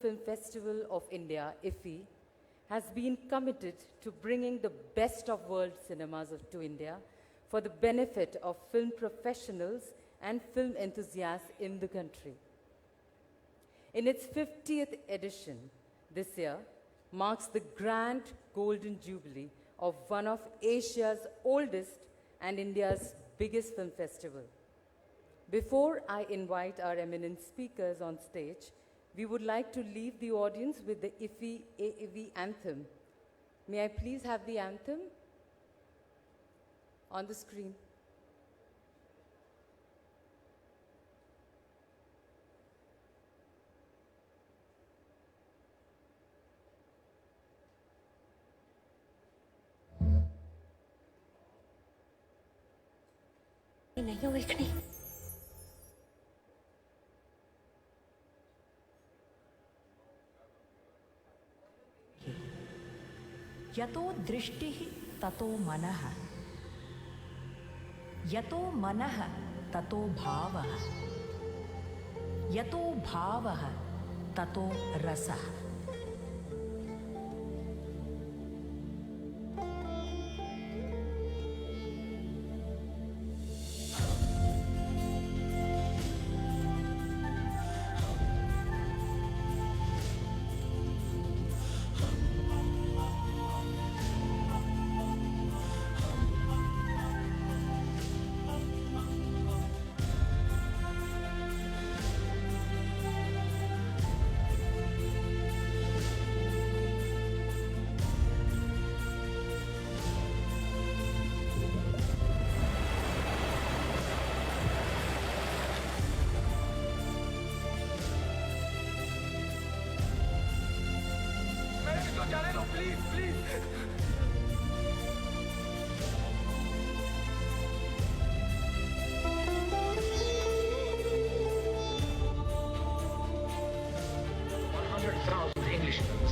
Film Festival of India, IFFI, has been committed to bringing the best of world cinemas to India for the benefit of film professionals and film enthusiasts in the country. In its 50th edition, this year marks the grand golden jubilee of one of Asia's oldest and India's biggest film festival. Before I invite our eminent speakers on stage, we would like to leave the audience with the IFFI AAV anthem. May I please have the anthem on the screen? नहीं हो एक नहीं यतो दृष्टिः ततो मनः यतो मनः ततो भावः यतो भावः ततो रसः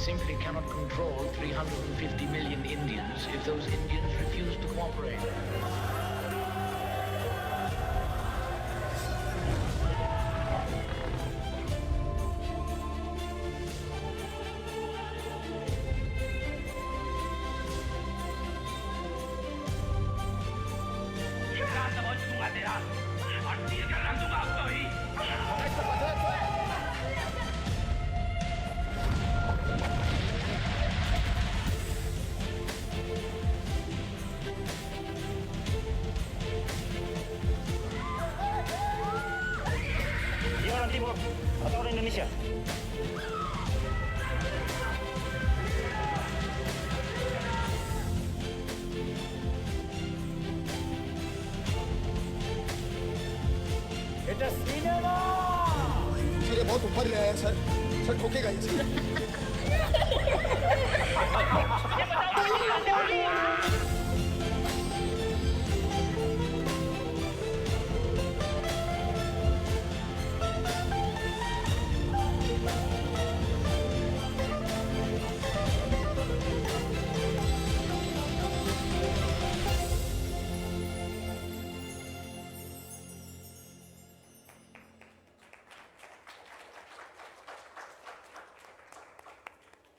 Simply cannot control 350 million Indians if those Indians refuse to cooperate. Timur atau orang Indonesia? बेटा सिनेमा सर ये बहुत ऊपर गया है सर ठोकेगा ये sir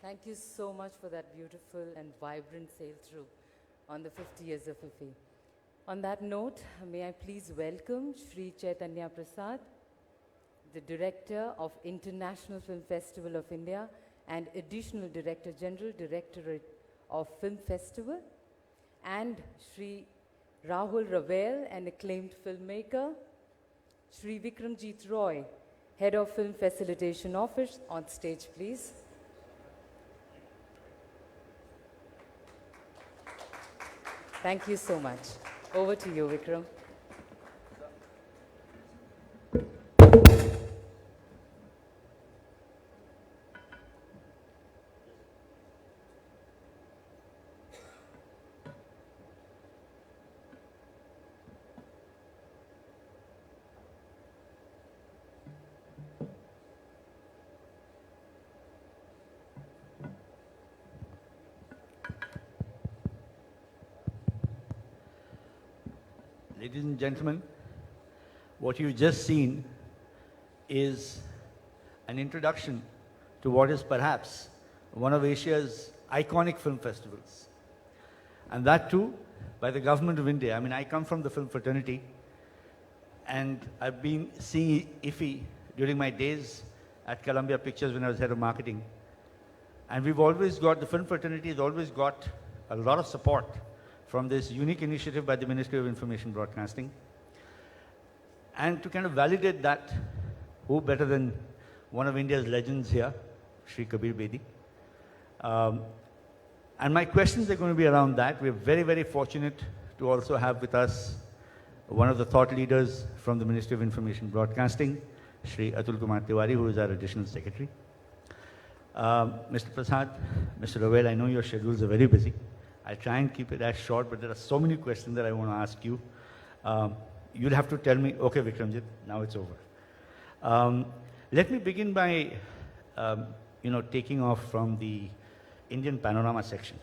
Thank you so much for that beautiful and vibrant sail-through on the 50 years of IFFI. On that note, may I please welcome Shri Chaitanya Prasad, the Director of International Film Festival of India and Additional Director General, Directorate of Film Festival, and Shri Rahul Ravel, an acclaimed filmmaker, Shri Vikramjit Roy, Head of Film Facilitation Office, on stage please. Thank you so much. Over to you, Vikram. Ladies and gentlemen, what you've just seen is an introduction to what is perhaps one of Asia's iconic film festivals. And that too by the government of India. I mean, I come from the film fraternity, and I've been seeing IFFI during my days at Columbia Pictures when I was head of marketing. And we've always got, the film fraternity has always got a lot of support from this unique initiative by the Ministry of Information Broadcasting. And to kind of validate that, who better than one of India's legends here, Sri Kabir Bedi. And my questions are going to be around that. We're very, very fortunate to also have with us one of the thought leaders from the Ministry of Information Broadcasting, Shri Atul Kumar Tiwari, who is our Additional Secretary. Mr. Prasad, Mr. Ravel, I know your schedules are very busy. I'll try and keep it as short, but there are so many questions that I want to ask you. You'll have to tell me, okay, Vikramjit, now it's over. Let me begin by, taking off from the Indian panorama section.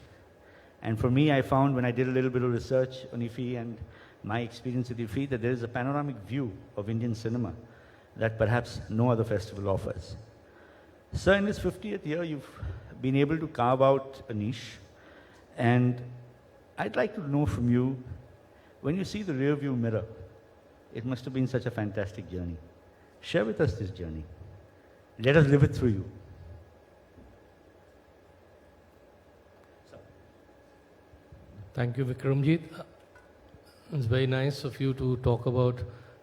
And for me, I found when I did a little bit of research on IFFI and my experience with IFFI, that there is a panoramic view of Indian cinema that perhaps no other festival offers. Sir, in this 50th year, you've been able to carve out a niche. And I'd like to know from you, when you see the rear view mirror, it must have been such a fantastic journey. Share with us this journey. Let us live it through you. Thank you, Vikramjit. It's very nice of you to talk about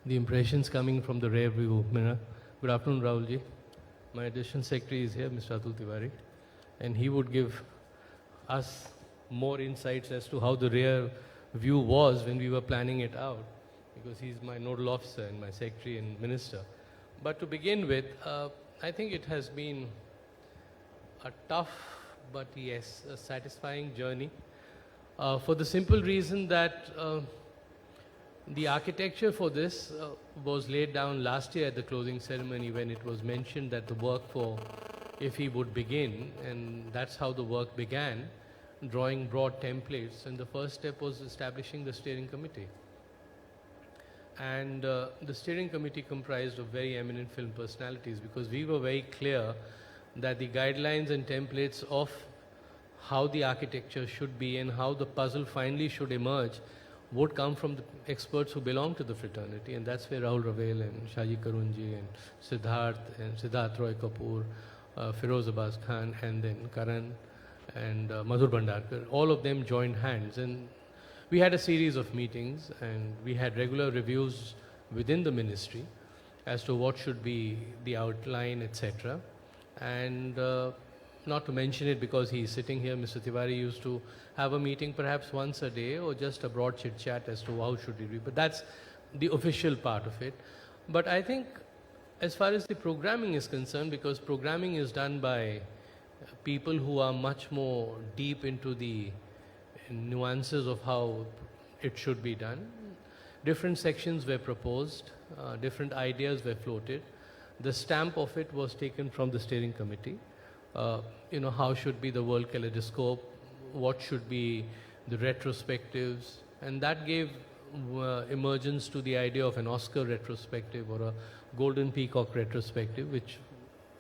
the impressions coming from the rear view mirror. Good afternoon, Rahulji. My Additional Secretary is here, Mr. Atul Tiwari, and he would give us more insights as to how the rear view was when we were planning it out, because he's my nodal officer and my secretary and minister. But to begin with, I think it has been a tough but yes, a satisfying journey. For the simple reason that the architecture for this was laid down last year at the closing ceremony when it was mentioned that the work for IFFI would begin, and that's how the work began, drawing broad templates. And the first step was establishing the steering committee. And the steering committee comprised of very eminent film personalities, because we were very clear that the guidelines and templates of how the architecture should be and how the puzzle finally should emerge would come from the experts who belong to the fraternity. And that's where Rahul Ravel and Shaji Karunji and Siddharth Roy Kapoor, Feroz Abbas Khan, and then Karan and Madhur Bhandarkar, all of them joined hands. And we had a series of meetings, and we had regular reviews within the ministry as to what should be the outline, etc. And not to mention it because he's sitting here, Mr. Tiwari used to have a meeting perhaps once a day or just a broad chit chat as to how should it be. But that's the official part of it. But I think as far as the programming is concerned, because programming is done by people who are much more deep into the nuances of how it should be done. Different sections were proposed, different ideas were floated. The stamp of it was taken from the steering committee. How should be the world kaleidoscope, what should be the retrospectives, and that gave emergence to the idea of an Oscar retrospective or a Golden Peacock retrospective, which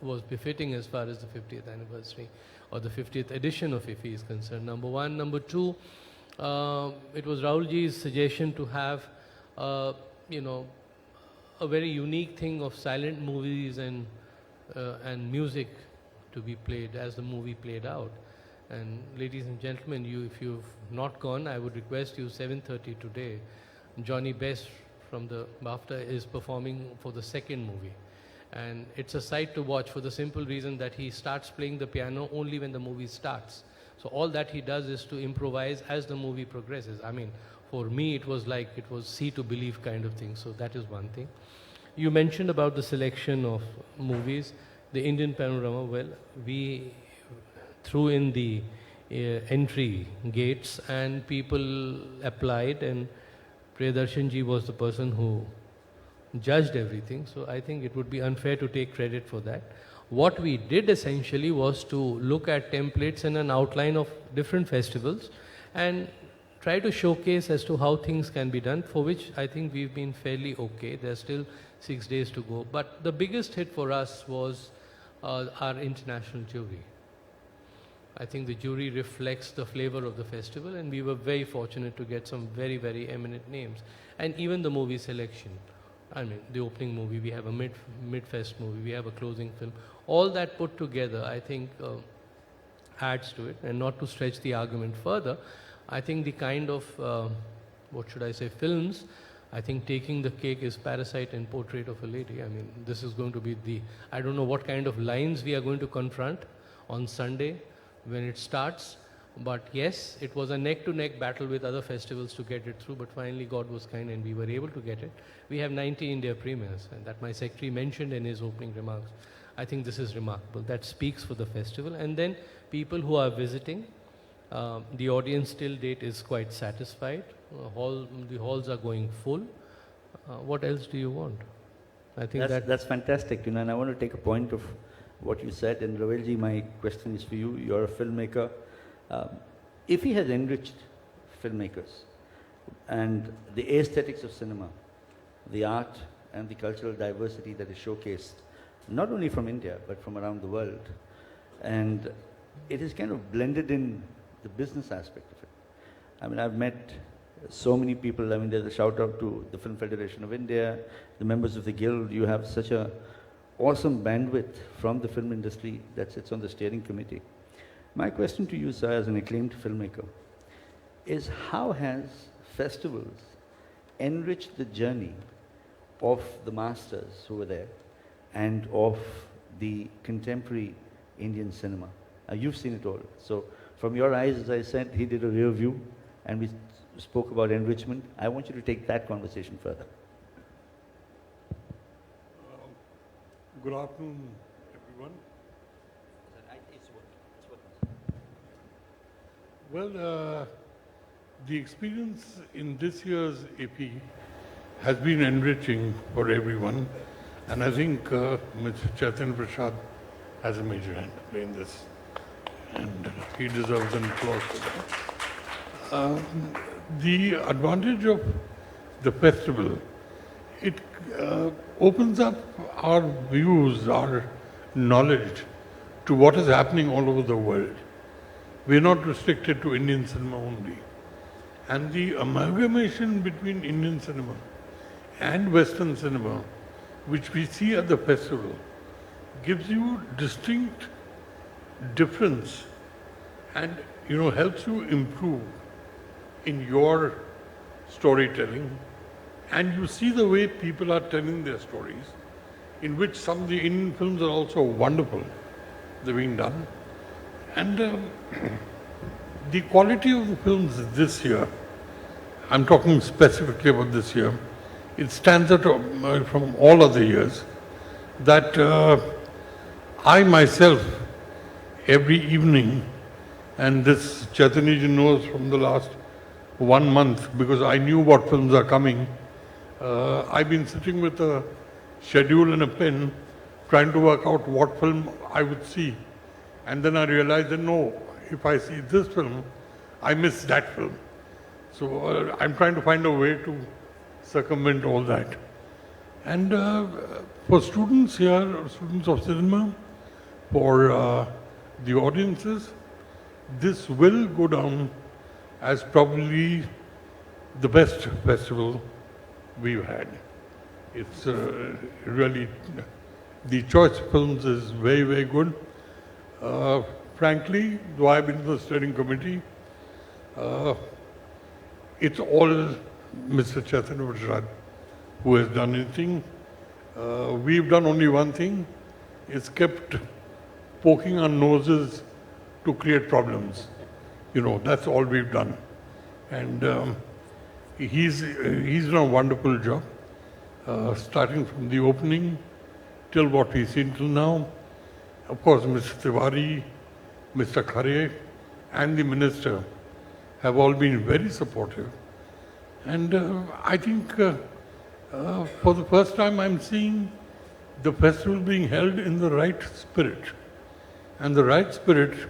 was befitting as far as the 50th anniversary or the 50th edition of IFFI is concerned, number one. Number two, it was Rahulji's suggestion to have, a very unique thing of silent movies and music to be played as the movie played out. And ladies and gentlemen, if you've not gone, I would request you 7:30 today. Johnny Best from the BAFTA is performing for the second movie. And it's a sight to watch for the simple reason that he starts playing the piano only when the movie starts. So all that he does is to improvise as the movie progresses. I mean, for me, it was see to believe kind of thing. So that is one thing. You mentioned about the selection of movies. The Indian panorama, well, we threw in the entry gates and people applied, and Priyadarshan ji was the person who judged everything. So I think it would be unfair to take credit for that. What we did essentially was to look at templates and an outline of different festivals and try to showcase as to how things can be done, for which I think we've been fairly okay. There's still 6 days to go. But the biggest hit for us was our international jury. I think the jury reflects the flavor of the festival, and we were very fortunate to get some very, very eminent names. And even the movie selection, I mean, the opening movie, we have a mid-fest movie, we have a closing film. All that put together, I think, adds to it. And not to stretch the argument further, I think the kind of, what should I say, films, I think taking the cake is Parasite and Portrait of a Lady. I mean, this is going to be the, I don't know what kind of lines we are going to confront on Sunday when it starts. But yes, it was a neck-to-neck battle with other festivals to get it through, but finally God was kind and we were able to get it. We have 90 India premieres, and that my secretary mentioned in his opening remarks. I think this is remarkable. That speaks for the festival. And then people who are visiting, the audience till date is quite satisfied. The halls are going full. What else do you want? I think that's fantastic, you know, and I want to take a point of what you said. And Ravelji, my question is for you. You're a filmmaker. If he has enriched filmmakers and the aesthetics of cinema, the art and the cultural diversity that is showcased, not only from India, but from around the world, and it is kind of blended in the business aspect of it. I mean, I've met so many people. I mean, there's a shout out to the Film Federation of India, the members of the Guild. You have such a awesome bandwidth from the film industry that sits on the steering committee. My question to you, sir, as an acclaimed filmmaker, is how has festivals enriched the journey of the masters who were there and of the contemporary Indian cinema? You've seen it all. So from your eyes, as I said, he did a rear view and we spoke about enrichment. I want you to take that conversation further. Good afternoon, everyone. Well, the experience in this year's AP has been enriching for everyone, and I think Mr. Chaitanya Prasad has a major hand to play in this, and he deserves an applause for that. The advantage of the festival, it opens up our views, our knowledge to what is happening all over the world. We are not restricted to Indian cinema only. And the amalgamation between Indian cinema and Western cinema, which we see at the festival, gives you distinct difference and, you know, helps you improve in your storytelling. And you see the way people are telling their stories, in which some of the Indian films are also wonderful. They're being done. And the quality of the films this year, I'm talking specifically about this year, it stands out from all other years that I myself, every evening, and this Chaitanya knows from the last 1 month, because I knew what films are coming, I've been sitting with a schedule and a pen trying to work out what film I would see. And then I realized that no, if I see this film, I miss that film. So I'm trying to find a way to circumvent all that. And for students here, students of cinema, for the audiences, this will go down as probably the best festival we've had. It's really, the choice of films is very, very good. Frankly, though I've been in the steering committee, it's all Mr. Chaitanya Prasad who has done anything. We've done only one thing, it's kept poking our noses to create problems. You know, that's all we've done. And he's done a wonderful job, starting from the opening till what we've seen till now. Of course, Mr. Tiwari, Mr. Khare, and the Minister have all been very supportive. And I think for the first time I'm seeing the festival being held in the right spirit. And the right spirit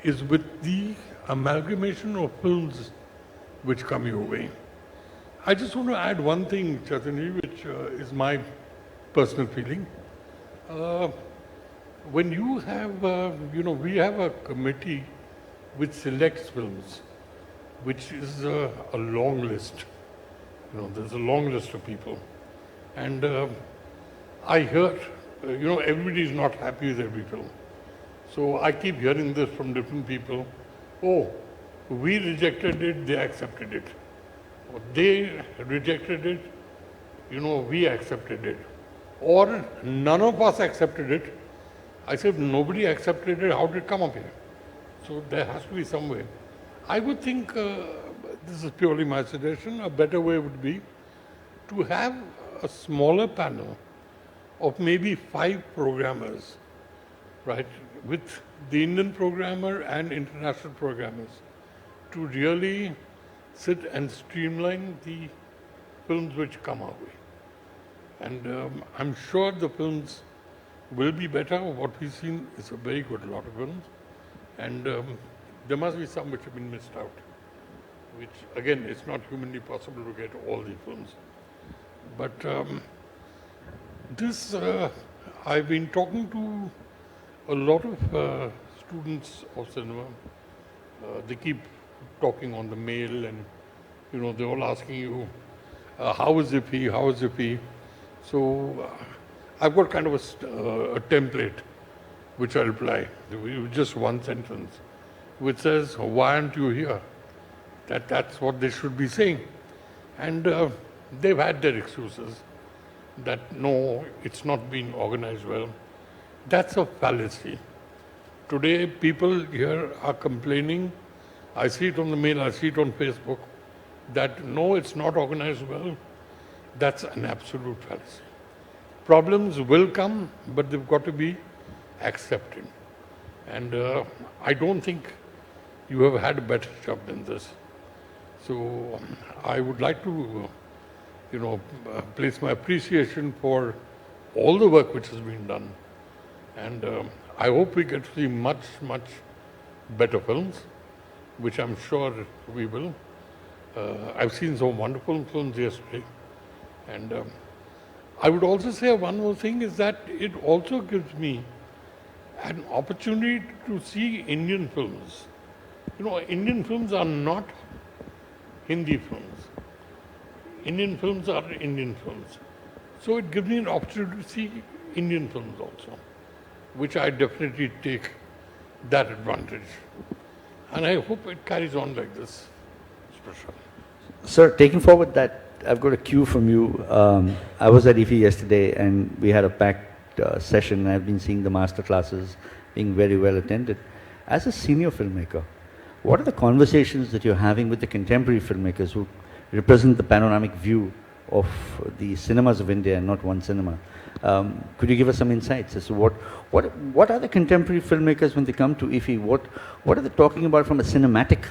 is with the amalgamation of films which come your way. I just want to add one thing, Chaitanya, which is my personal feeling. when you have, we have a committee which selects films, which is a long list. There's a long list of people. And I heard, everybody is not happy with every film. So I keep hearing this from different people. Oh, we rejected it, they accepted it. Or they rejected it, we accepted it. Or none of us accepted it. I said, nobody accepted it, how did it come up here? So there has to be some way. I would think, this is purely my suggestion, a better way would be to have a smaller panel of maybe 5 programmers, right, with the Indian programmer and international programmers, to really sit and streamline the films which come our way. And I'm sure the films will be better. What we've seen is a very good lot of films. And there must be some which have been missed out, which, again, it's not humanly possible to get all the films. But I've been talking to a lot of students of cinema. They keep talking on the mail, and they're all asking you, how is IFFI, how is IFFI? So I've got kind of a template which I reply, with just one sentence, which says, why aren't you here? That's what they should be saying. And they've had their excuses that no, it's not being organized well. That's a fallacy. Today, people here are complaining, I see it on the mail, I see it on Facebook, that no, it's not organized well. That's an absolute fallacy. Problems will come, but they've got to be accepted. And I don't think you have had a better job than this. So I would like to, place my appreciation for all the work which has been done. And I hope we get to see much, much better films, which I'm sure we will. I've seen some wonderful films yesterday. And I would also say one more thing is that it also gives me an opportunity to see Indian films. Indian films are not Hindi films. Indian films are Indian films. So it gives me an opportunity to see Indian films also, which I definitely take that advantage. And I hope it carries on like this. Sir, taking forward that, I've got a cue from you. I was at IFFI yesterday and we had a packed session. I've been seeing the master classes being very well attended. As a senior filmmaker, what are the conversations that you're having with the contemporary filmmakers who represent the panoramic view of the cinemas of India and not one cinema? Could you give us some insights as to what are the contemporary filmmakers when they come to IFFI? What are they talking about from a cinematic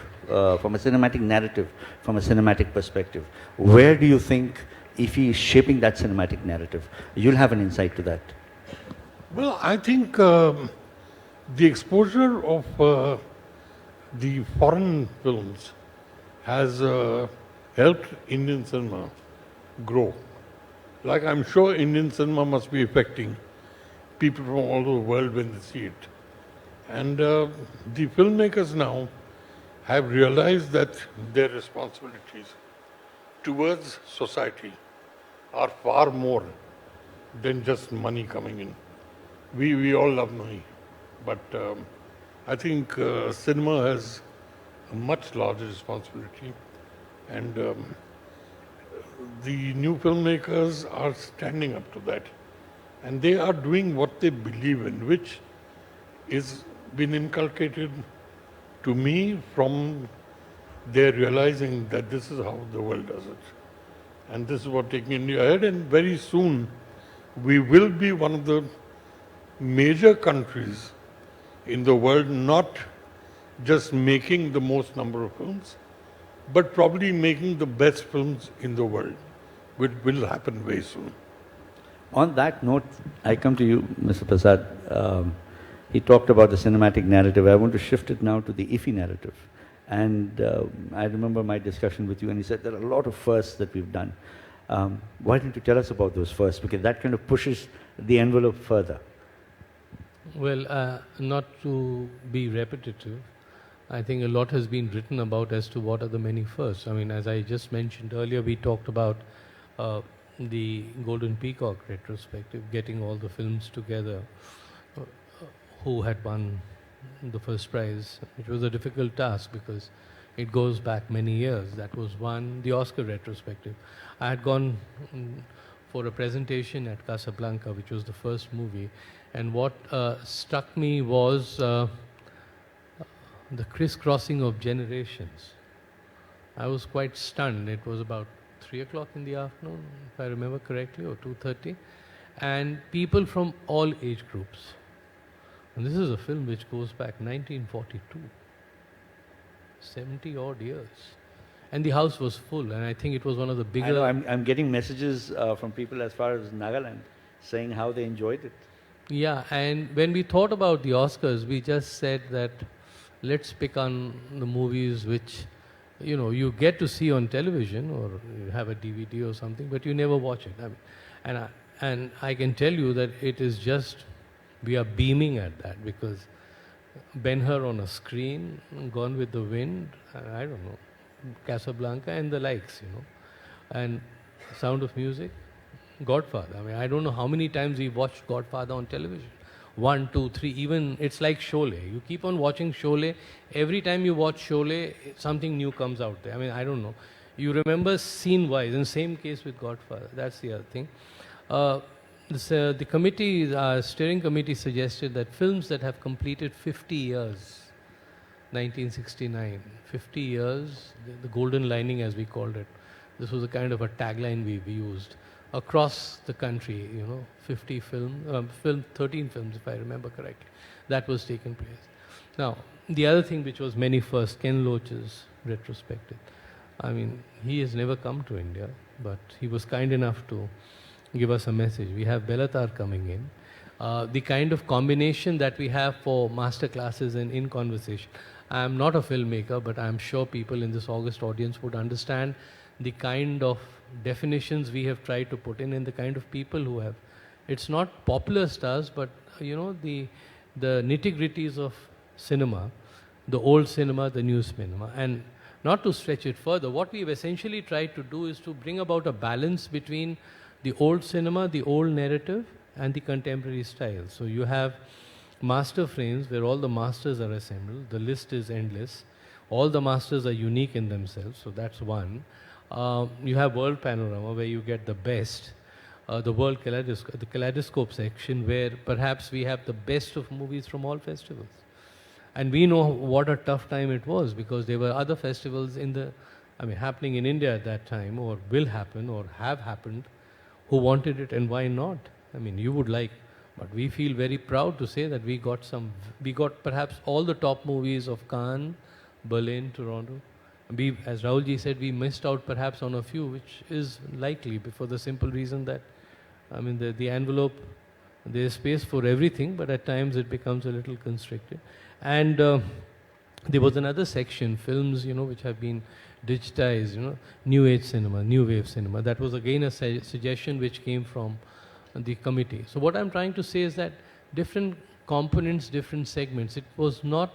narrative, from a cinematic perspective? Where do you think IFFI is shaping that cinematic narrative? You'll have an insight to that. Well, I think the exposure of the foreign films has helped Indian cinema grow. Like I'm sure Indian cinema must be affecting people from all over the world when they see it. And the filmmakers now have realized that their responsibilities towards society are far more than just money coming in. We all love money, but I think cinema has a much larger responsibility, and the new filmmakers are standing up to that, and they are doing what they believe in, which is been inculcated to me from their realizing that this is how the world does it. And this is what taking India ahead, and very soon we will be one of the major countries in the world, not just making the most number of films, but probably making the best films in the world, which will happen very soon. On that note, I come to you, Mr. Prasad. He talked about the cinematic narrative. I want to shift it now to the IFFI narrative. And I remember my discussion with you, and he said there are a lot of firsts that we've done. Why don't you tell us about those firsts? Because that kind of pushes the envelope further. Well, not to be repetitive, I think a lot has been written about as to what are the many firsts. I mean, as I just mentioned earlier, we talked about the Golden Peacock retrospective, getting all the films together uh, who had won the first prize. It was a difficult task because it goes back many years. That was one. The Oscar retrospective. I had gone for a presentation at Casablanca, which was the first movie, and what struck me was the crisscrossing of generations. I was quite stunned. It was about 3 o'clock in the afternoon, if I remember correctly, or 2:30, and people from all age groups. And this is a film which goes back 1942, 70 odd years. And the house was full, and I think it was one of the bigger... I know, I'm getting messages from people as far as Nagaland saying how they enjoyed it. Yeah, and when we thought about the Oscars, we just said that let's pick on the movies which, you know, you get to see on television or you have a DVD or something, but you never watch it. I mean, and I can tell you that it is just, we are beaming at that because Ben-Hur on a screen, Gone with the Wind, I don't know, Casablanca and the likes, you know, and Sound of Music, Godfather. I mean, I don't know how many times we watched Godfather on television. 1, 2, 3, even it's like Sholay. You keep on watching Sholay. Every time you watch Sholay, something new comes out there. I mean, I don't know. You remember scene-wise, and same case with Godfather. That's the other thing. The committee, steering committee suggested that films that have completed 50 years, 1969, 50 years, the golden lining as we called it. This was a kind of a tagline we used across the country, you know, 50 13 films if I remember correctly, that was taken place. Now, the other thing which was many first, Ken Loach's retrospective. I mean, he has never come to India, but he was kind enough to give us a message. We have Belatar coming in. The kind of combination that we have for master classes and in conversation. I am not a filmmaker, but I am sure people in this August audience would understand the kind of definitions we have tried to put in and the kind of people who have. It's not popular stars, but you know, the nitty-gritties of cinema, the old cinema, the new cinema. And not to stretch it further, what we've essentially tried to do is to bring about a balance between the old cinema, the old narrative, and the contemporary style. So you have master frames where all the masters are assembled. The list is endless. All the masters are unique in themselves, so that's one. You have world panorama where you get the best. The world kaleidoscope, the kaleidoscope section where perhaps we have the best of movies from all festivals. And we know what a tough time it was because there were other festivals happening in India at that time or will happen or have happened who wanted it and why not? I mean, you would like, but we feel very proud to say that we got perhaps all the top movies of Cannes, Berlin, Toronto. As Rahulji said, we missed out perhaps on a few, which is likely for the simple reason that, I mean, the envelope, there is space for everything, but at times it becomes a little constricted. And there was another section, films, you know, which have been digitized, you know, new age cinema, new wave cinema. That was again a suggestion which came from the committee. So what I'm trying to say is that different components, different segments, it was not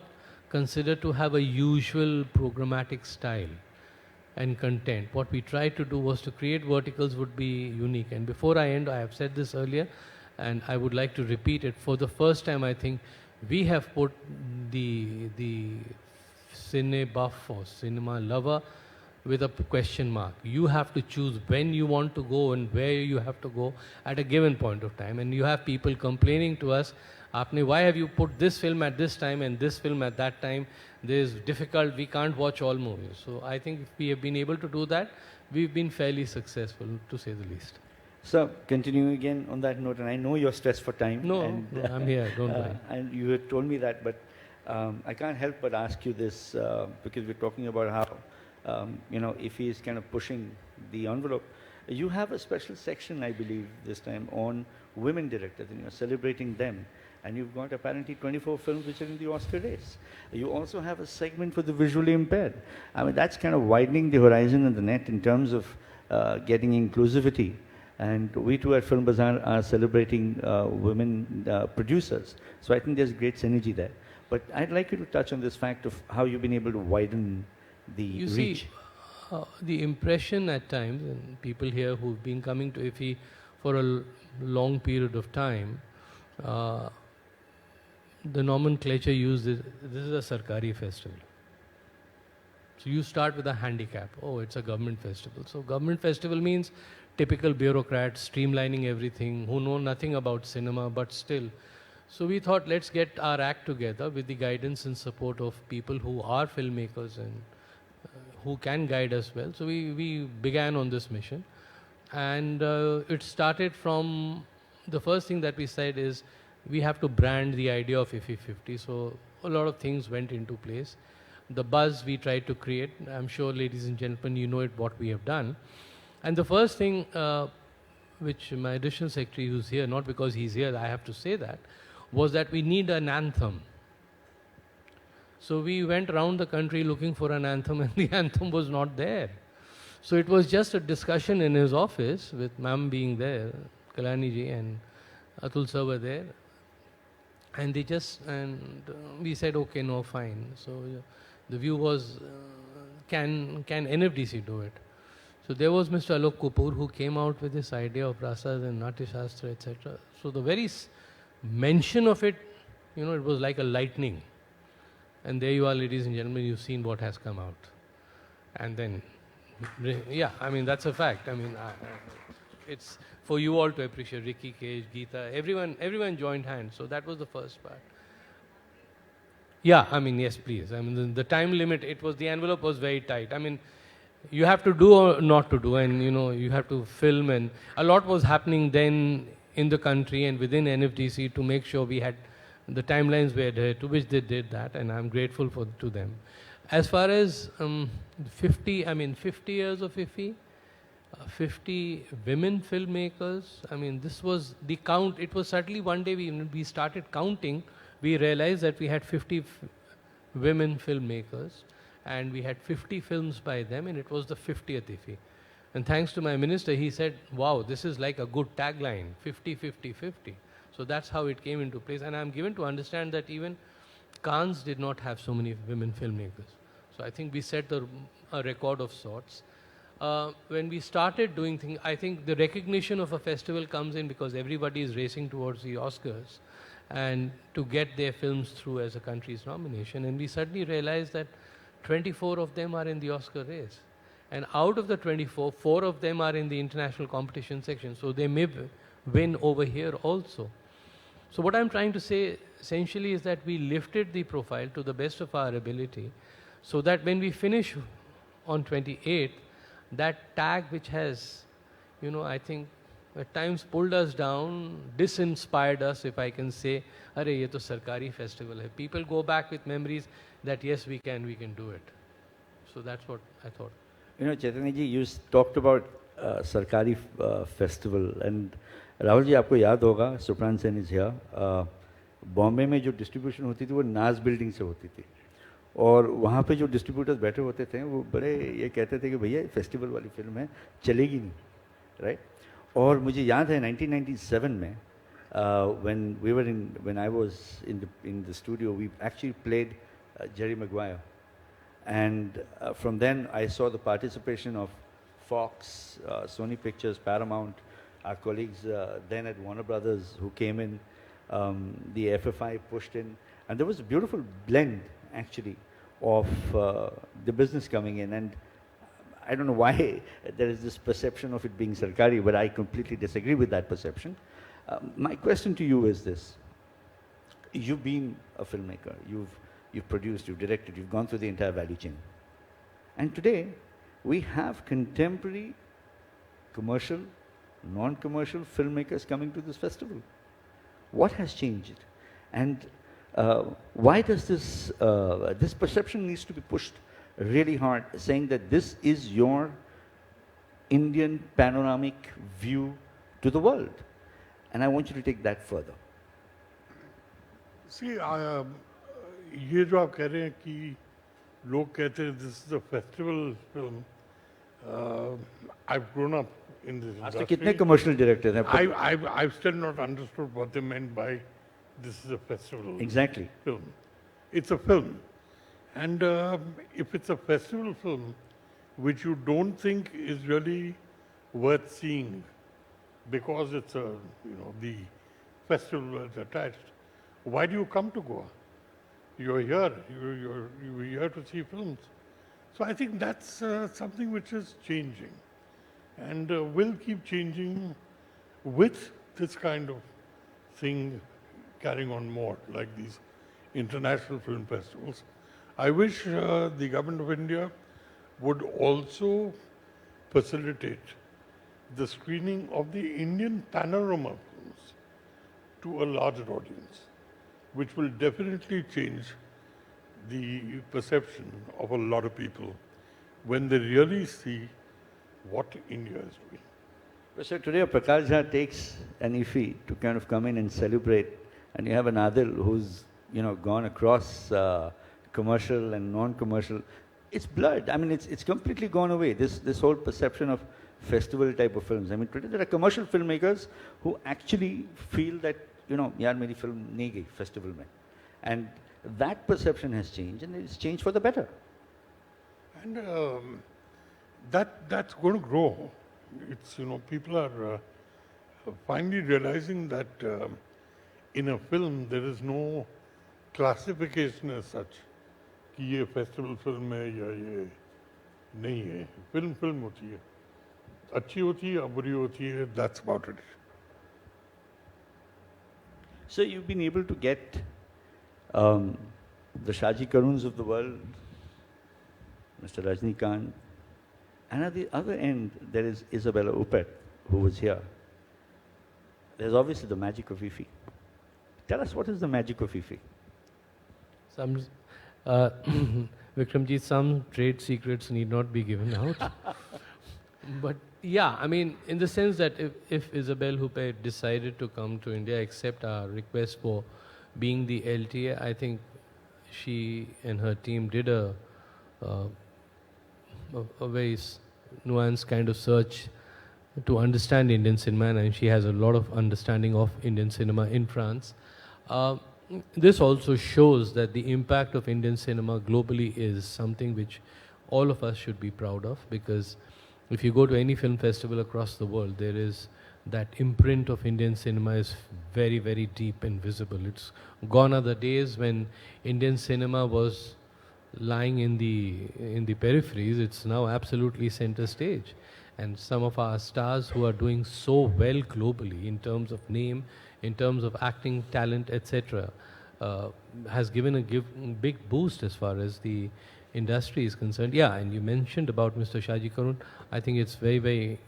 considered to have a usual programmatic style and content. What we tried to do was to create verticals would be unique. And before I end, I have said this earlier, and I would like to repeat it. For the first time, I think we have put the cine buff or cinema lover with a question mark. You have to choose when you want to go and where you have to go at a given point of time. And you have people complaining to us, why have you put this film at this time and this film at that time? This is difficult, we can't watch all movies. So I think if we have been able to do that, we've been fairly successful, to say the least. So, continuing again on that note, and I know you're stressed for time. No, and, I'm here, don't mind. And you had told me that, but I can't help but ask you this because we're talking about how, if he is kind of pushing the envelope. You have a special section, I believe, this time on women directors, and you're celebrating them. And you've got apparently 24 films which are in the Oscar race. You also have a segment for the visually impaired. I mean, that's kind of widening the horizon and the net in terms of getting inclusivity And we too at Film Bazaar are celebrating women producers. So I think there's great synergy there. But I'd like you to touch on this fact of how you've been able to widen the You reach. see, the impression at times, and people here who've been coming to IFFI for a long period of time, the nomenclature used is, this is a Sarkari festival. So you start with a handicap. Oh, it's a government festival. So government festival means typical bureaucrats streamlining everything, who know nothing about cinema, but still. So we thought, let's get our act together with the guidance and support of people who are filmmakers and who can guide us well. So we began on this mission. And it started from, the first thing that we said is, we have to brand the idea of IFFI 50. So a lot of things went into place. The buzz we tried to create, I'm sure, ladies and gentlemen, you know it, what we have done. And the first thing which my additional secretary, who's here, not because he's here, I have to say that, was that we need an anthem. So we went around the country looking for an anthem, and the anthem was not there. So it was just a discussion in his office, with ma'am being there, Kalani ji and Atul sir were there. And they just, and we said, okay, no, fine. So the view was, can NFDC do it? So there was Mr. Alok Kapoor, who came out with this idea of rasas and Natya Shastra, etc. So the very mention of it, you know, it was like a lightning. And there you are, ladies and gentlemen, you've seen what has come out. And then, yeah, I mean, that's a fact. I mean, it's for you all to appreciate. Ricky Cage, Geeta, everyone joined hands. So that was the first part. Yeah, I mean, yes, please. I mean, the time limit, the envelope was very tight. I mean, you have to do or not to do, and, you know, you have to film, and a lot was happening then in the country and within NFDC to make sure we had the timelines were there, to which they did that, and I'm grateful to them. As far as 50 years of IFFI, 50 women filmmakers, I mean, this was the count. It was certainly one day we started counting, we realized that we had 50 women filmmakers, and we had 50 films by them, and it was the 50th IFFI. And thanks to my minister, he said, wow, this is like a good tagline, 50, 50, 50. So that's how it came into place. And I'm given to understand that even Cannes did not have so many women filmmakers. So I think we set a record of sorts. When we started doing things, I think the recognition of a festival comes in because everybody is racing towards the Oscars and to get their films through as a country's nomination. And we suddenly realized that 24 of them are in the Oscar race. And out of the 24, 4 of them are in the international competition section. So they may win over here also. So what I'm trying to say essentially is that we lifted the profile to the best of our ability so that when we finish on 28th, that tag which has, you know, I think at times pulled us down, disinspired us, if I can say, "Arey, ye to Sarkari festival hai." People go back with memories that yes, we can do it. So that's what I thought. You know, Chaitanya ji, you talked about Sarkari festival, and Rahul ji आपको याद होगा, Supran Sen is here, Bombay में जो distribution होती थी वो नाज building से होती थी, और वहाँ पे जो डिस्ट्रीब्यूटर्स बैठे होते थे वो बड़े ये कहते थे कि भैया फेस्टिवल वाली फिल्म है, चलेगी नहीं, राइट? और मुझे याद है 1997 में when I was in the studio, we actually played Jerry Maguire, and from then I saw the participation of Fox, Sony Pictures, Paramount, our colleagues then at Warner Brothers who came in, the FFI pushed in, and there was a beautiful blend actually of the business coming in. And I don't know why there is this perception of it being Sarkari, but I completely disagree with that perception. My question to you is this: you've been a filmmaker, you've produced, you've directed, you've gone through the entire value chain, and today we have contemporary, commercial, non-commercial filmmakers coming to this festival. What has changed? And why does this perception needs to be pushed really hard, saying that this is your Indian panoramic view to the world? And I want you to take that further. See, ये जो आप कह रहे हैं कि लोग कहते हैं this is a festival film. I've grown up in this आज तो industry. कितने commercial directors हैं? I've still not understood what they meant by this is a festival Exactly. film. It's a film. And if it's a festival film, which you don't think is really worth seeing because it's a, the festival is attached, why do you come to Goa? You're here, you're here to see films. So I think that's something which is changing and will keep changing with this kind of thing carrying on more, like these international film festivals. I wish the government of India would also facilitate the screening of the Indian panorama films to a larger audience, which will definitely change the perception of a lot of people when they really see what India is doing. So today Prakash Jha takes an IFFI to kind of come in and celebrate, and you have an Adil who's gone across commercial and non-commercial. It's blurred. I mean, it's completely gone away. This whole perception of festival type of films. I mean, today there are commercial filmmakers who actually feel that yaar meri film nahi gayi festival mein, and that perception has changed, and it's changed for the better. And that's going to grow. It's people are finally realizing that in a film there is no classification as such कि ये festival film है या ये नहीं है. Film होती है, अच्छी होती है या बुरी होती है, that's about it. So you've been able to get the Shaji Karuns of the world, Mr. Rajnikant, and at the other end there is Isabella Huppert, who was here. There's obviously the magic of IFFI. Tell us, what is the magic of IFFI? Vikramji, some trade secrets need not be given out. But yeah, I mean, in the sense that if Isabelle Huppert decided to come to India, accept our request for being the LTA, I think she and her team did a very nuanced kind of search to understand Indian cinema, and she has a lot of understanding of Indian cinema in France. This also shows that the impact of Indian cinema globally is something which all of us should be proud of, because if you go to any film festival across the world, there is that imprint of Indian cinema is very, very deep and visible. It's gone are the days when Indian cinema was lying in the peripheries. It's now absolutely center stage. And some of our stars who are doing so well globally in terms of name, in terms of acting, talent, etc., has given a big boost as far as the industry is concerned. Yeah, and you mentioned about Mr. Shaji Karun. I think it's very, very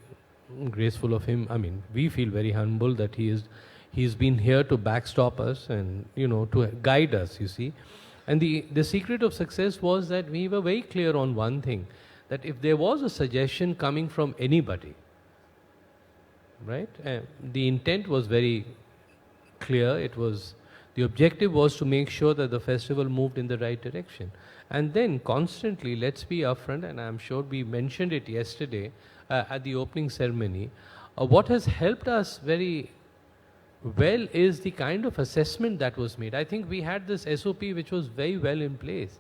graceful of him. I mean, we feel very humble that he's been here to backstop us and, to guide us, you see. And the secret of success was that we were very clear on one thing, that if there was a suggestion coming from anybody, right, the intent was very clear. The objective was to make sure that the festival moved in the right direction. And then constantly, let's be upfront, and I'm sure we mentioned it yesterday at the opening ceremony, what has helped us very well is the kind of assessment that was made. I think we had this SOP which was very well in place.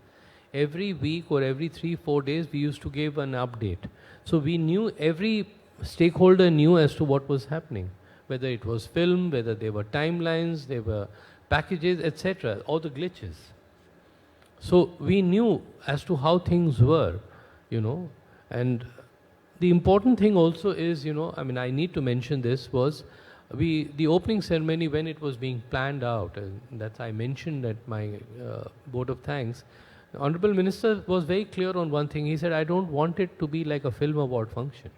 Every week or every 3-4 days we used to give an update. So we knew, every stakeholder knew as to what was happening, whether it was film, whether there were timelines, there were packages, etc., all the glitches. So we knew as to how things were, and the important thing also is, I mean, I need to mention this, was the opening ceremony, when it was being planned out, and that I mentioned at my vote of thanks, the Honorable Minister was very clear on one thing. He said, I don't want it to be like a film award function.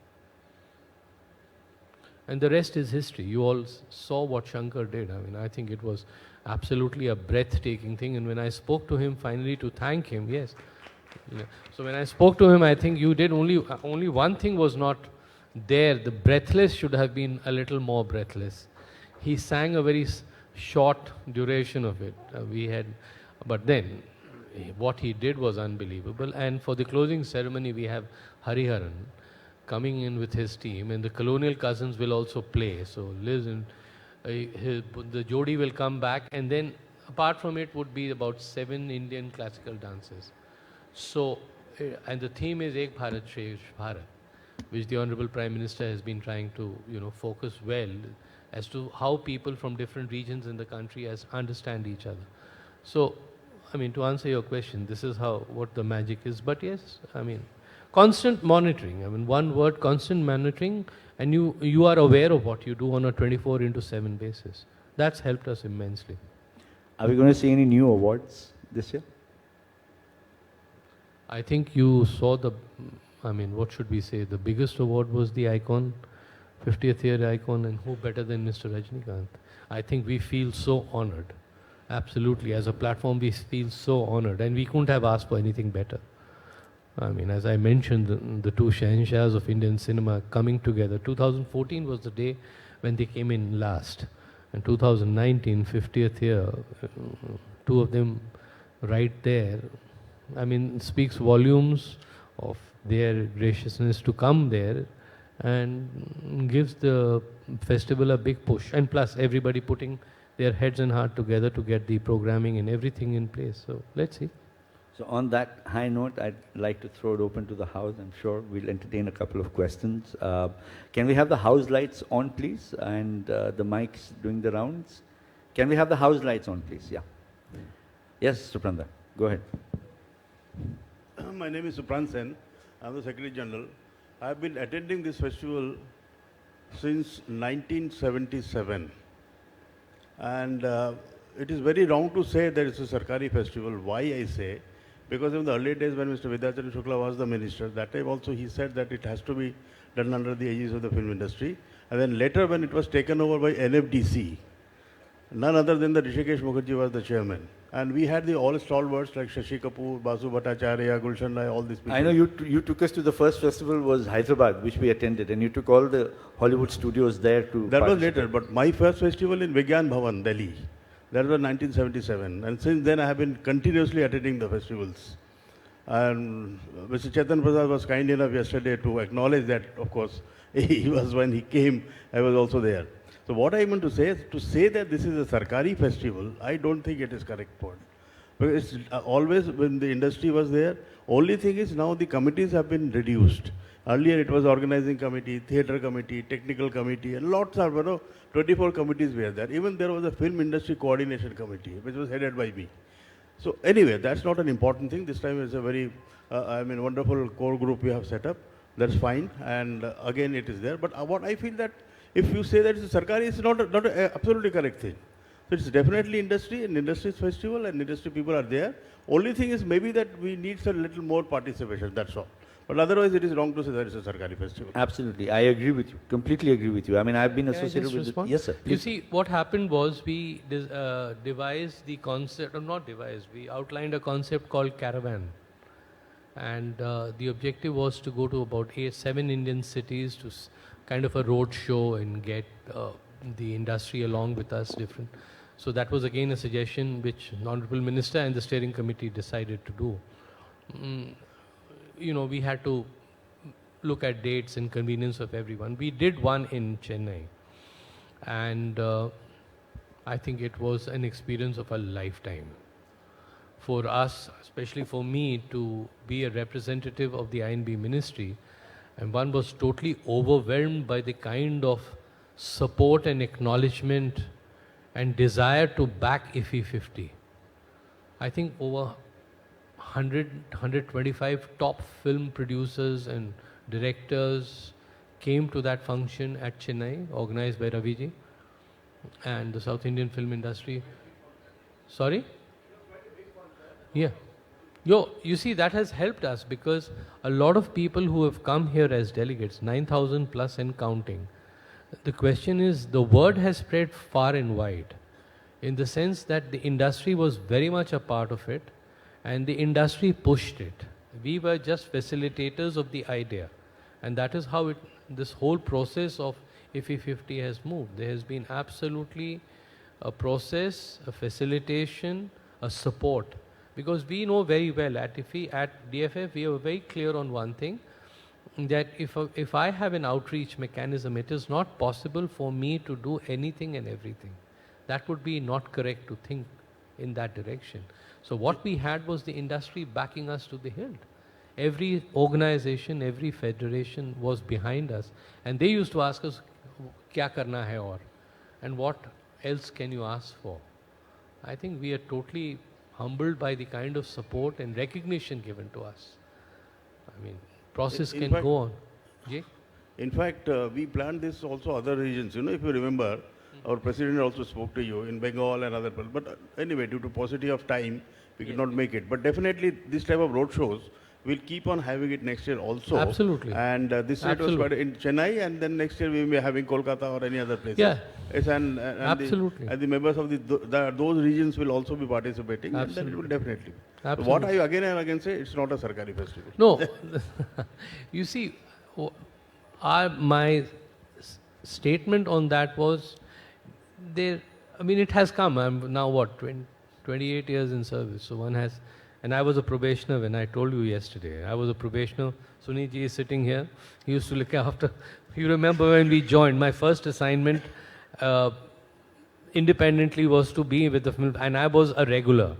And the rest is history. You all saw what Shankar did. I mean, I think it was absolutely a breathtaking thing. And when I spoke to him finally to thank him, yes. Yeah. So when I spoke to him, I think you did only one thing was not there. The breathless should have been a little more breathless. He sang a very short duration of it. But then what he did was unbelievable. And for the closing ceremony, we have Hariharan coming in with his team, and the colonial cousins will also play. So Liz and the Jodi will come back, and then apart from it would be about 7 Indian classical dances. So, and the theme is Ek Bharat Shresh Bharat, which the Honorable Prime Minister has been trying to, focus well as to how people from different regions in the country understand each other. So, I mean, to answer your question, this is what the magic is. But yes, I mean, constant monitoring. I mean, one word, constant monitoring, and you are aware of what you do on a 24/7 basis. That's helped us immensely. Are we going to see any new awards this year? I think you saw what should we say? The biggest award was the Icon, 50th year Icon, and who better than Mr. Rajnikant? I think we feel so honored. Absolutely. As a platform, we feel so honored, and we couldn't have asked for anything better. I mean, as I mentioned, the two Shahenshahs of Indian cinema coming together. 2014 was the day when they came in last. And 2019, 50th year, two of them right there, I mean, speaks volumes of their graciousness to come there and gives the festival a big push. And plus, everybody putting their heads and heart together to get the programming and everything in place. So, let's see. So on that high note, I'd like to throw it open to the House. I'm sure we'll entertain a couple of questions. Can we have the House lights on, please? And the mics doing the rounds. Can we have the House lights on, please? Yeah. Yes, Supranda, go ahead. My name is Suprand Sen. I'm the Secretary General. I've been attending this festival since 1977. And it is very wrong to say that it's a Sarkari festival. Why I say? Because in the early days when Mr. Vidyachandra Shukla was the minister, that time also he said that it has to be done under the aegis of the film industry. And then later when it was taken over by NFDC, none other than the Rishikesh Mukherjee was the chairman. And we had the all stalwarts like Shashi Kapoor, Basu Bhattacharya, Gulshan Rai, all these people. I know you took us to the first festival was Hyderabad, which we attended, and you took all the Hollywood studios there to That was later, but my first festival in Vigyan Bhavan, Delhi. That was 1977. And since then I have been continuously attending the festivals. And Mr. Chetan Prasad was kind enough yesterday to acknowledge that, of course, when he came, I was also there. So what I meant to say is, to say that this is a Sarkari festival, I don't think it is correct point. Because it's always when the industry was there, only thing is now the committees have been reduced. Earlier it was organizing committee, theatre committee, technical committee, and lots of, 24 committees were there. Even there was a film industry coordination committee, which was headed by me. So anyway, that's not an important thing. This time it's a very, wonderful core group we have set up. That's fine. And again, it is there. But what I feel that if you say that it's a Sarkari, it's not an absolutely correct thing. So it's definitely industry, and industry's festival, and industry people are there. Only thing is maybe that we need a little more participation, that's all. But otherwise, it is wrong to say that it's a Sarkari festival. Absolutely. I agree with you. Completely agree with you. I mean, I've been associated with it. Yes, sir. You see, what happened was we devised the concept, or not devised, we outlined a concept called Caravan. And the objective was to go to about 7 Indian cities to kind of a road show and get the industry along with us different. So that was again a suggestion which the Honorable Minister and the steering committee decided to do. We had to look at dates and convenience of everyone. We did one in Chennai, and I think it was an experience of a lifetime. For us, especially for me, to be a representative of the INB ministry, and one was totally overwhelmed by the kind of support and acknowledgement and desire to back IFFI 50. I think over 125 top film producers and directors came to that function at Chennai, organized by Raviji and the South Indian film industry. Sorry? Yeah. You see, that has helped us because a lot of people who have come here as delegates, 9,000 plus and counting, the question is, the word has spread far and wide in the sense that the industry was very much a part of it and the industry pushed it. We were just facilitators of the idea, and that is how this whole process of IFFI 50 has moved. There has been absolutely a process, a facilitation, a support. Because we know very well at IFFI, at DFF, we are very clear on one thing, that if I have an outreach mechanism, it is not possible for me to do anything and everything. That would be not correct to think in that direction. So what we had was the industry backing us to the hilt. Every organization, every federation was behind us, and they used to ask us, "Kya karna hai aur?" and what else can you ask for? I think we are totally humbled by the kind of support and recognition given to us. I mean, process In can fact- go on. Jay? In fact, we planned this also other regions. You know, if you remember, our president also spoke to you in Bengal and other places. But anyway, due to paucity of time, we could not make it. But definitely, this type of road shows, we'll keep on having it next year also. Absolutely. And this year it was Absolutely. quite in Chennai, and then next year we may be having Kolkata or any other place. Yeah. Yes, and Absolutely. and the members of those regions will also be participating, and then it will Absolutely. definitely. Absolutely. What I again and again say, it's not a Sarkari festival. No. You see, my statement on that was, I mean, it has come. I'm now what, 28 years in service. So one has, and I was a probationer when I told you yesterday. I was a probationer. Sunil ji is sitting here. He used to look after. You remember when we joined, my first assignment independently was to be with the film, and I was a regular,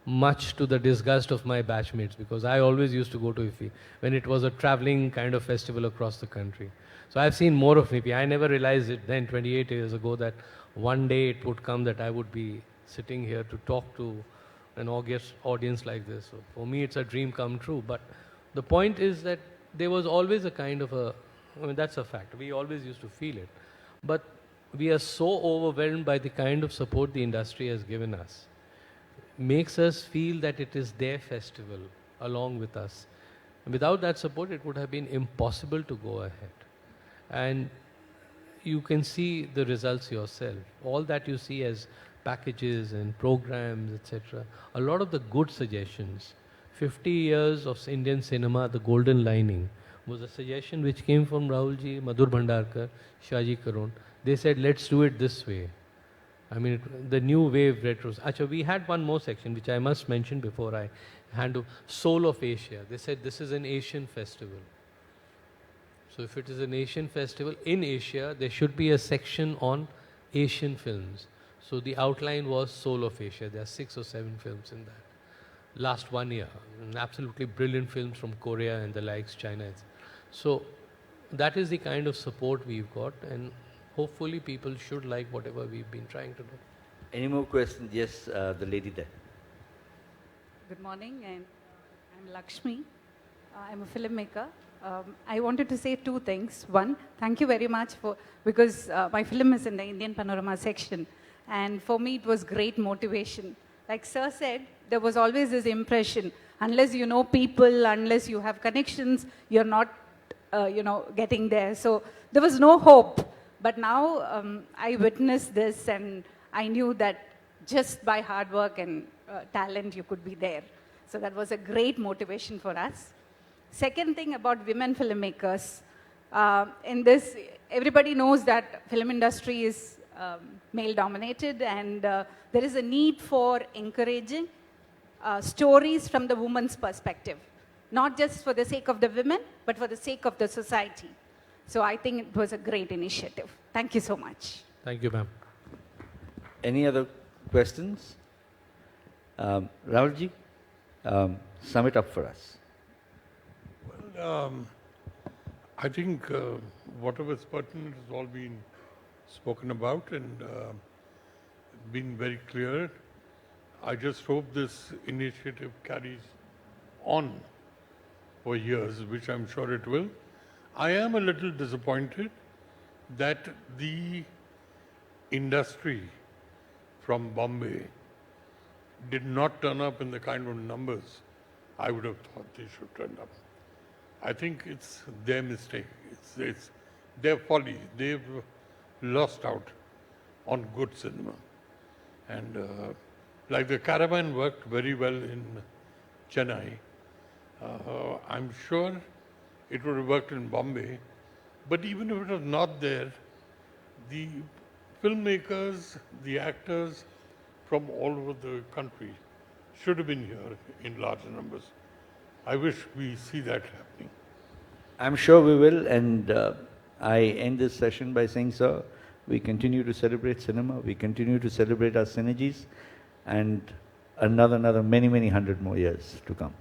much to the disgust of my batchmates, because I always used to go to IFFI when it was a traveling kind of festival across the country. So I've seen more of IFFI. I never realized it then, 28 years ago, that one day it would come that I would be sitting here to talk to an audience like this. So for me, it's a dream come true. But the point is that there was always a kind of I mean, that's a fact. We always used to feel it. But we are so overwhelmed by the kind of support the industry has given us. Makes us feel that it is their festival along with us. And without that support, it would have been impossible to go ahead. And you can see the results yourself. All that you see as packages and programs, etc. A lot of the good suggestions. 50 years of Indian cinema, the golden lining, was a suggestion which came from Rahulji, Madhur Bhandarkar, Shaji Karun. They said, let's do it this way. I mean, the new wave retros. Achha, we had one more section which I must mention before I hand over. Soul of Asia. They said this is an Asian festival. So if it is an Asian festival in Asia, there should be a section on Asian films. So the outline was Soul of Asia. There are 6 or 7 films in that. Last 1 year, absolutely brilliant films from Korea and the likes, China. So that is the kind of support we've got, and hopefully people should like whatever we've been trying to do. Any more questions? Yes, the lady there. Good morning, and I'm Lakshmi. I'm a filmmaker. I wanted to say 2 things. One, thank you very much because my film is in the Indian Panorama section, and for me it was great motivation. Like Sir said, there was always this impression, unless you know people, unless you have connections, you're not, getting there. So there was no hope. But now I witnessed this, and I knew that just by hard work and talent, you could be there. So that was a great motivation for us. Second thing about women filmmakers, in this, everybody knows that film industry is male-dominated, and there is a need for encouraging stories from the woman's perspective, not just for the sake of the women, but for the sake of the society. So I think it was a great initiative. Thank you so much. Thank you, ma'am. Any other questions? Rahulji, sum it up for us. I think whatever is pertinent has all been spoken about and been very clear. I just hope this initiative carries on for years, which I'm sure it will. I am a little disappointed that the industry from Bombay did not turn up in the kind of numbers I would have thought they should turn up. I think it's their mistake. It's their folly. They've lost out on good cinema. And like the Caravan worked very well in Chennai, I'm sure it would have worked in Bombay. But even if it was not there, the filmmakers, the actors from all over the country should have been here in large numbers. I wish we see that happening. I'm sure we will, and I end this session by saying, sir, we continue to celebrate cinema, we continue to celebrate our synergies, and another many 100 more years to come.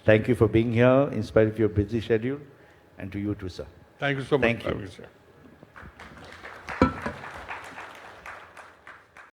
Thank you for being here in spite of your busy schedule, and to you too, sir. Thank you so much. Thank you. Sir.